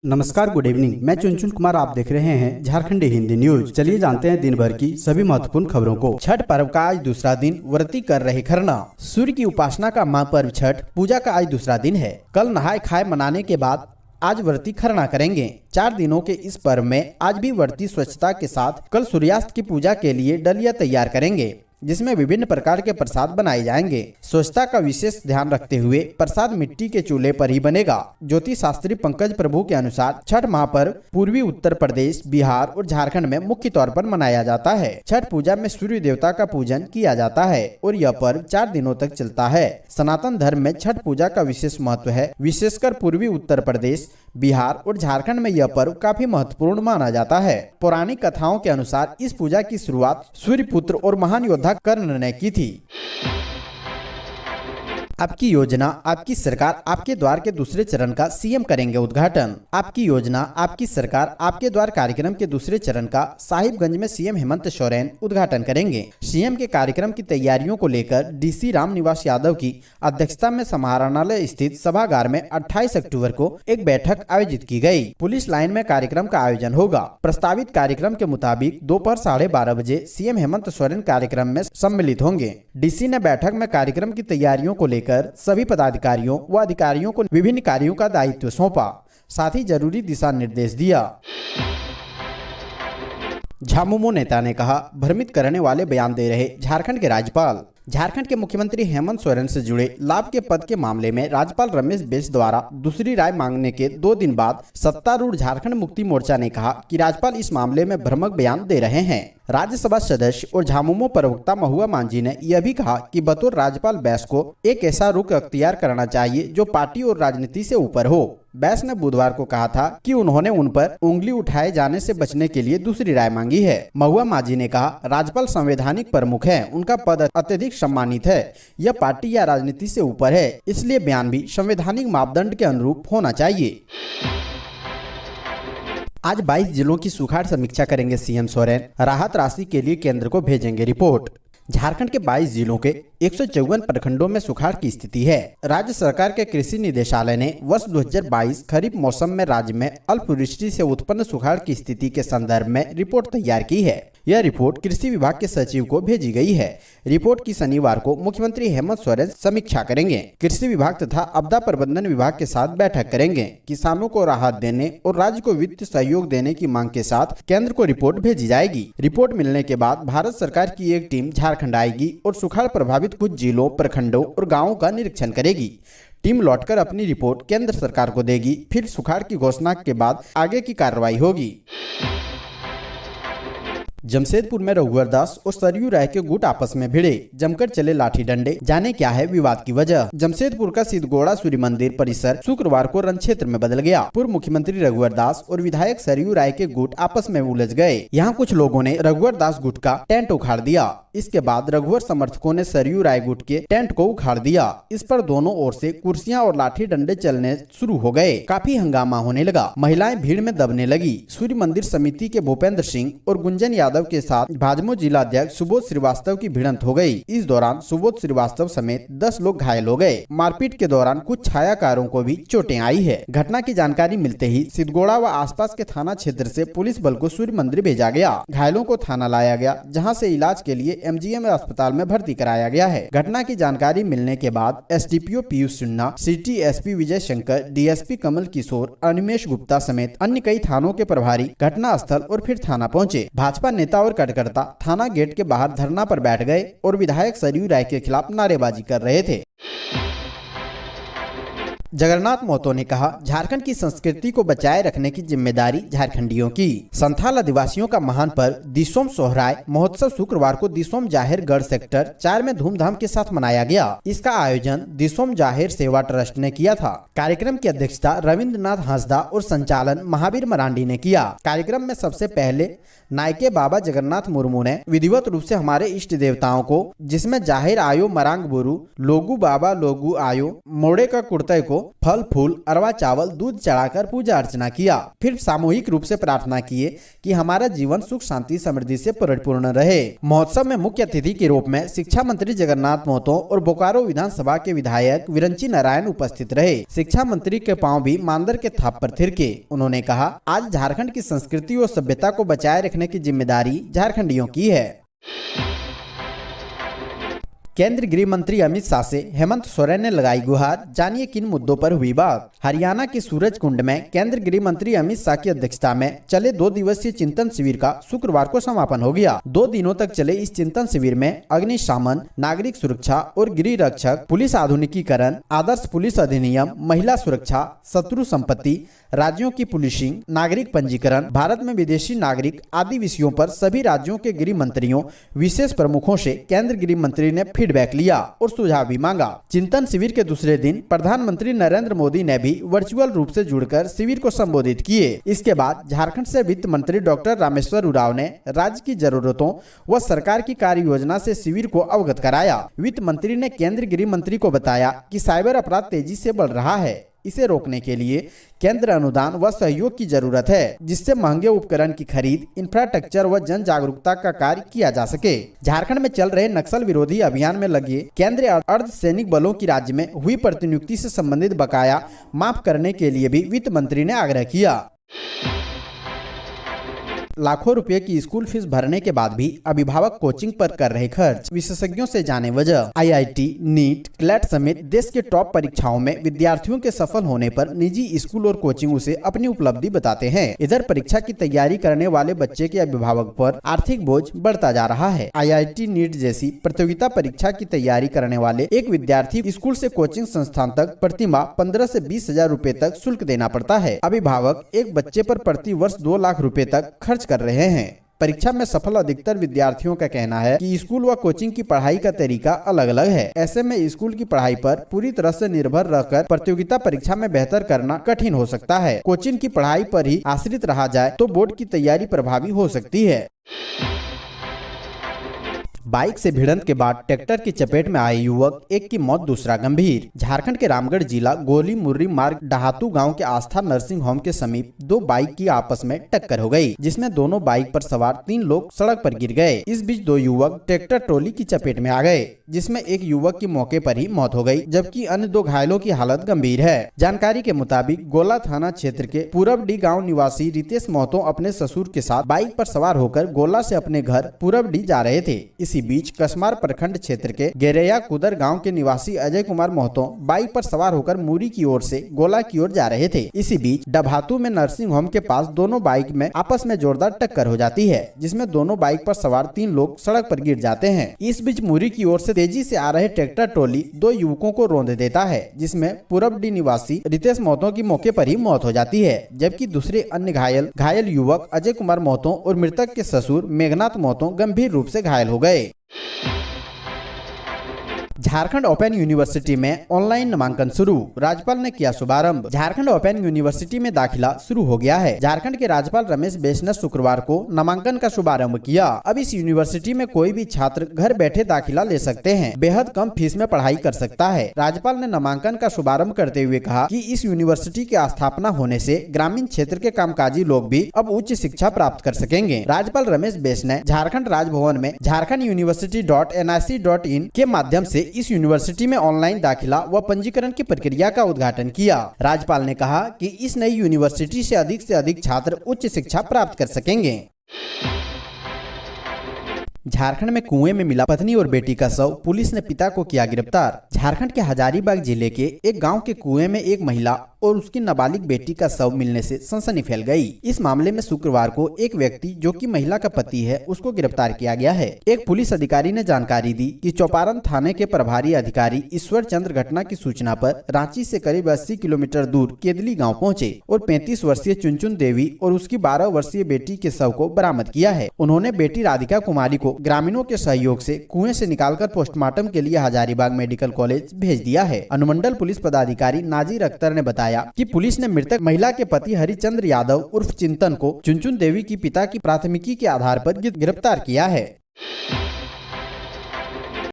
नमस्कार, good evening. मैं चुनचुन कुमार, आप देख रहे हैं झारखंडी हिंदी न्यूज। चलिए जानते हैं दिन भर की सभी महत्वपूर्ण खबरों को। छठ पर्व का आज दूसरा दिन, व्रती कर रहे खरना। सूर्य की उपासना का महापर्व छठ पूजा का आज दूसरा दिन है। कल नहाय खाए मनाने के बाद आज व्रती खरना करेंगे। 4 दिनों के इस पर्व में आज भी व्रती स्वच्छता के साथ कल सूर्यास्त की पूजा के लिए डलिया तैयार करेंगे, जिसमें विभिन्न प्रकार के प्रसाद बनाए जाएंगे। स्वच्छता का विशेष ध्यान रखते हुए प्रसाद मिट्टी के चूल्हे पर ही बनेगा। ज्योतिष शास्त्री पंकज प्रभु के अनुसार छठ महापर्व पूर्वी उत्तर प्रदेश, बिहार और झारखंड में मुख्य तौर पर मनाया जाता है। छठ पूजा में सूर्य देवता का पूजन किया जाता है और यह पर्व 4 दिनों तक चलता है। सनातन धर्म में छठ पूजा का विशेष महत्व है। विशेषकर पूर्वी उत्तर प्रदेश, बिहार और झारखंड में यह पर्व काफी महत्वपूर्ण माना जाता है। पौराणिक कथाओं के अनुसार इस पूजा की शुरुआत सूर्य पुत्र और महान योद्धा कर्ण ने की थी। आपकी योजना आपकी सरकार आपके द्वार के दूसरे चरण का सीएम करेंगे उद्घाटन। आपकी योजना आपकी सरकार आपके द्वार कार्यक्रम के दूसरे चरण का साहिबगंज में सीएम हेमंत सोरेन उद्घाटन करेंगे। सीएम के कार्यक्रम की तैयारियों को लेकर डीसी रामनिवास यादव की अध्यक्षता में समाहरणालय स्थित सभागार में 28 अक्टूबर को एक बैठक आयोजित की गई। पुलिस लाइन में कार्यक्रम का आयोजन होगा। प्रस्तावित कार्यक्रम के मुताबिक दोपहर 12:30 बजे सीएम हेमंत सोरेन कार्यक्रम में सम्मिलित होंगे। डीसी ने बैठक में कार्यक्रम की तैयारियों को लेकर सभी पदाधिकारियों व अधिकारियों को विभिन्न कार्यों का दायित्व सौंपा, साथ ही जरूरी दिशा निर्देश दिया। झामुमो नेता ने कहा, भ्रमित करने वाले बयान दे रहे झारखंड के राज्यपाल। झारखंड के मुख्यमंत्री हेमंत सोरेन से जुड़े लाभ के पद के मामले में राज्यपाल रमेश बैस द्वारा दूसरी राय मांगने के 2 दिन बाद सत्तारूढ़ झारखंड मुक्ति मोर्चा ने कहा कि राज्यपाल इस मामले में भ्रामक बयान दे रहे हैं। राज्यसभा सदस्य और झामुमो प्रवक्ता महुआ मांझी ने यह भी कहा कि बतौर राज्यपाल बैस को एक ऐसा रुख अख्तियार करना चाहिए जो पार्टी और राजनीति से ऊपर हो। बैस ने बुधवार को कहा था कि उन्होंने उन पर उंगली उठाए जाने से बचने के लिए दूसरी राय मांगी है। महुआ मांझी ने कहा, राज्यपाल संवैधानिक प्रमुख है, उनका पद अत्यधिक सम्मानित है। यह पार्टी या राजनीति से ऊपर है, इसलिए बयान भी संवैधानिक मापदंड के अनुरूप होना चाहिए। आज 22 जिलों की सुखाड़ समीक्षा करेंगे सीएम सोरेन। राहत राशि के लिए केंद्र को भेजेंगे रिपोर्ट। झारखंड के 22 जिलों के 154 प्रखंडों में सुखाड़ की स्थिति है। राज्य सरकार के कृषि निदेशालय ने वर्ष 2022 खरीफ मौसम में राज्य में अल्पवृष्टि से उत्पन्न सुखाड़ की स्थिति के संदर्भ में रिपोर्ट तैयार की है। यह रिपोर्ट कृषि विभाग के सचिव को भेजी गई है। रिपोर्ट की शनिवार को मुख्यमंत्री हेमंत सोरेन समीक्षा करेंगे। कृषि विभाग तथा आपदा प्रबंधन विभाग के साथ बैठक करेंगे। किसानों को राहत देने और राज्य को वित्तीय सहयोग देने की मांग के साथ केंद्र को रिपोर्ट भेजी जाएगी। रिपोर्ट मिलने के बाद भारत सरकार की एक टीम झारखंड आएगी और सुखाड़ प्रभावित कुछ जिलों, प्रखंडों और गाँवों का निरीक्षण करेगी। टीम लौटकर अपनी रिपोर्ट केंद्र सरकार को देगी। फिर सुखाड़ की घोषणा के बाद आगे की कार्रवाई होगी। जमशेदपुर में रघुवर दास और सरयू राय के गुट आपस में भिड़े, जमकर चले लाठी डंडे। जाने क्या है विवाद की वजह। जमशेदपुर का सिद्धगोड़ा सूर्य मंदिर परिसर शुक्रवार को रण क्षेत्र में बदल गया। पूर्व मुख्यमंत्री रघुवर दास और विधायक सरयू राय के गुट आपस में उलझ गए। यहाँ कुछ लोगों ने रघुवर दास गुट का टेंट उखाड़ दिया। इसके बाद रघुवर समर्थकों ने सरयू राय गुट के टेंट को उखाड़ दिया। इस पर दोनों ओर से कुर्सियां और लाठी डंडे चलने शुरू हो गए। काफी हंगामा होने लगा। महिलाएं भीड़ में दबने लगी। सूर्य मंदिर समिति के भूपेंद्र सिंह और गुंजन यादव के साथ भाजपा जिला अध्यक्ष सुबोध श्रीवास्तव की भिड़ंत हो गई। इस दौरान सुबोध श्रीवास्तव समेत 10 लोग घायल हो गए। मारपीट के दौरान कुछ छायाकारों को भी चोटें आई है। घटना की जानकारी मिलते ही सिद्धगोड़ा व आसपास के थाना क्षेत्र से पुलिस बल को सूर्य मंदिर भेजा गया। घायलों को थाना लाया गया, जहां से इलाज के लिए एमजीएम अस्पताल में भर्ती कराया गया है। घटना की जानकारी मिलने के बाद SDPO Piyush Sinha, city SP Vijay Shankar, DSP Kamal Kishore, Animesh Gupta समेत अन्य कई थानों के प्रभारी घटना स्थल और फिर थाना पहुंचे। भाजपा नेता और कार्यकर्ता थाना गेट के बाहर धरना पर बैठ गए और विधायक सरयू राय के खिलाफ नारेबाजी कर रहे थे। जगन्नाथ महतो ने कहा, झारखंड की संस्कृति को बचाए रखने की जिम्मेदारी झारखंडियों की। संथाल आदिवासियों का महान पर्व दिसोम सोहराय महोत्सव शुक्रवार को दिसोम जाहिर गढ़ सेक्टर 4 में धूमधाम के साथ मनाया गया। इसका आयोजन दिसोम जाहिर सेवा ट्रस्ट ने किया था। कार्यक्रम की अध्यक्षता रविंद्रनाथ हांसदा और संचालन महावीर मरांडी ने किया। कार्यक्रम में सबसे पहले नायके बाबा जगन्नाथ मुर्मू ने विधिवत रूप से हमारे इष्ट देवताओं को, जिसमें जाहिर आयो मरांग बुरु, लोगू बाबा लोगू आयो, मोड़े का कुर्ते को फल फूल अरवा चावल दूध चढ़ाकर पूजा अर्चना किया। फिर सामूहिक रूप से प्रार्थना किए कि हमारा जीवन सुख शांति समृद्धि से परिपूर्ण रहे। महोत्सव में मुख्य अतिथि के रूप में शिक्षा मंत्री जगन्नाथ महतो और बोकारो विधानसभा के विधायक विरंची नारायण उपस्थित रहे। शिक्षा मंत्री के पांव भी मांदर के थाप पर थिरके। उन्होंने कहा, आज झारखंड की संस्कृति और सभ्यता को बचाए रखने की जिम्मेदारी झारखंडियों की है। केंद्रीय गृह मंत्री अमित शाह से हेमंत सोरेन ने लगाई गुहार, जानिए किन मुद्दों पर हुई बात। हरियाणा के सूरजकुंड में केंद्रीय गृह मंत्री अमित शाह की अध्यक्षता में चले 2 दिवसीय चिंतन शिविर का शुक्रवार को समापन हो गया। 2 दिनों तक चले इस चिंतन शिविर में अग्निशमन, नागरिक सुरक्षा और गृह रक्षक, पुलिस आधुनिकीकरण, आदर्श पुलिस अधिनियम, महिला सुरक्षा, शत्रु संपत्ति, राज्यों की पुलिसिंग, नागरिक पंजीकरण, भारत में विदेशी नागरिक आदि विषयों पर सभी राज्यों के गृह मंत्रियों, विशेष प्रमुखों से केंद्रीय गृह मंत्री ने फीडबैक लिया और सुझाव भी मांगा। चिंतन शिविर के दूसरे दिन प्रधानमंत्री नरेंद्र मोदी ने भी वर्चुअल रूप से जुड़कर शिविर को संबोधित किए। इसके बाद झारखंड से वित्त मंत्री डॉक्टर रामेश्वर उरांव ने राज्य की जरूरतों व सरकार की कार्य योजना से शिविर को अवगत कराया। वित्त मंत्री ने केंद्रीय गृह मंत्री को बताया कि साइबर अपराध तेजी से बढ़ रहा है। इसे रोकने के लिए केंद्र अनुदान व सहयोग की जरूरत है, जिससे महंगे उपकरण की खरीद, इंफ्रास्ट्रक्चर व जन जागरूकता का कार्य किया जा सके। झारखंड में चल रहे नक्सल विरोधी अभियान में लगे केंद्रीय अर्धसैनिक बलों की राज्य में हुई प्रतिनियुक्ति से संबंधित बकाया माफ करने के लिए भी वित्त मंत्री ने आग्रह किया। लाखों रुपए की स्कूल फीस भरने के बाद भी अभिभावक कोचिंग पर कर रहे खर्च, विशेषज्ञों से जाने वजह। IIT, नीट, क्लैट समेत देश के टॉप परीक्षाओं में विद्यार्थियों के सफल होने पर निजी स्कूल और कोचिंग उसे अपनी उपलब्धि बताते हैं। इधर परीक्षा की तैयारी करने वाले बच्चे के अभिभावक पर आर्थिक बोझ बढ़ता जा रहा है। IIT, नीट जैसी प्रतियोगिता परीक्षा की तैयारी करने वाले एक विद्यार्थी स्कूल से कोचिंग संस्थान तक प्रतिमाह 15 से 20 हजार रूपए तक शुल्क देना पड़ता है। अभिभावक एक बच्चे पर प्रति वर्ष 2 लाख रूपए तक खर्च कर रहे हैं। परीक्षा में सफल अधिकतर विद्यार्थियों का कहना है कि स्कूल व कोचिंग की पढ़ाई का तरीका अलग अलग है। ऐसे में स्कूल की पढ़ाई पर पूरी तरह से निर्भर रहकर प्रतियोगिता परीक्षा में बेहतर करना कठिन हो सकता है। कोचिंग की पढ़ाई पर ही आश्रित रहा जाए तो बोर्ड की तैयारी प्रभावी हो सकती है। बाइक से भिड़ंत के बाद ट्रैक्टर की चपेट में आए युवक, एक की मौत दूसरा गंभीर। झारखंड के रामगढ़ जिला गोली मुर्री मार्ग डहातू गांव के आस्था नर्सिंग होम के समीप 2 बाइक की आपस में टक्कर हो गई, जिसमें दोनों बाइक पर सवार 3 लोग सड़क पर गिर गए। इस बीच 2 युवक ट्रैक्टर ट्रॉली की चपेट में आ गए, जिसमें एक युवक की मौके पर ही मौत हो गई, जबकि अन्य 2 घायलों की हालत गंभीर है। जानकारी के मुताबिक गोला थाना क्षेत्र के पूरबडी गाँव निवासी रितेश महतो अपने ससुर के साथ बाइक पर सवार होकर गोला से अपने घर पूरबडी जा रहे थे। इसी बीच कसमार प्रखंड क्षेत्र के गेरेया कुदर गांव के निवासी अजय कुमार महतो बाइक पर सवार होकर मुरी की ओर से गोला की ओर जा रहे थे। इसी बीच डभातू में नर्सिंग होम के पास दोनों बाइक में आपस में जोरदार टक्कर हो जाती है, जिसमें दोनों बाइक पर सवार 3 लोग सड़क पर गिर जाते हैं। इस बीच मुरी की ओर से तेजी से आ रहे ट्रैक्टर ट्रॉली 2 युवकों को रौंद देता है, जिसमें पूरबडी निवासी रितेश महतो की मौके पर ही मौत हो जाती है, जबकि दूसरे अन्य घायल युवक अजय कुमार महतो और मृतक के ससुर मेघनाथ महतो गंभीर रूप से घायल हो गए। झारखंड ओपन यूनिवर्सिटी में ऑनलाइन नामांकन शुरू, राज्यपाल ने किया शुभारंभ। झारखंड ओपन यूनिवर्सिटी में दाखिला शुरू हो गया है। झारखंड के राज्यपाल रमेश बैस ने शुक्रवार को नामांकन का शुभारंभ किया। अब इस यूनिवर्सिटी में कोई भी छात्र घर बैठे दाखिला ले सकते हैं, बेहद कम फीस में पढ़ाई कर सकता है। राज्यपाल ने नामांकन का शुभारंभ करते हुए कहा कि इस यूनिवर्सिटी की स्थापना होने से ग्रामीण क्षेत्र के कामकाजी लोग भी अब उच्च शिक्षा प्राप्त कर सकेंगे। राज्यपाल रमेश बैस ने झारखंड राजभवन में झारखंड-university.nic.in के माध्यम से इस यूनिवर्सिटी में ऑनलाइन दाखिला व पंजीकरण की प्रक्रिया का उद्घाटन किया। राज्यपाल ने कहा कि इस नई यूनिवर्सिटी से अधिक छात्र उच्च शिक्षा प्राप्त कर सकेंगे। झारखंड में कुएं में मिला पत्नी और बेटी का शव, पुलिस ने पिता को किया गिरफ्तार। झारखंड के हजारीबाग जिले के एक गांव के कुएं में एक महिला और उसकी नाबालिग बेटी का शव मिलने से सनसनी फैल गई। इस मामले में शुक्रवार को एक व्यक्ति जो कि महिला का पति है उसको गिरफ्तार किया गया है। एक पुलिस अधिकारी ने जानकारी दी कि चौपारण थाने के प्रभारी अधिकारी ईश्वर चंद्र घटना की सूचना पर रांची से करीब 80 किलोमीटर दूर केदली गाँव पहुँचे और 35 वर्षीय चुनचुन देवी और उसकी 12 वर्षीय बेटी के शव को बरामद किया है। उन्होंने बेटी राधिका कुमारी को ग्रामीणों के सहयोग से कुएं से निकालकर पोस्टमार्टम के लिए हजारीबाग मेडिकल कॉलेज भेज दिया है। अनुमंडल पुलिस पदाधिकारी नाजिर अख्तर ने बताया कि पुलिस ने मृतक महिला के पति हरिचंद्र यादव उर्फ चिंतन को चुनचुन देवी की पिता की प्राथमिकी के आधार पर गिरफ्तार किया है।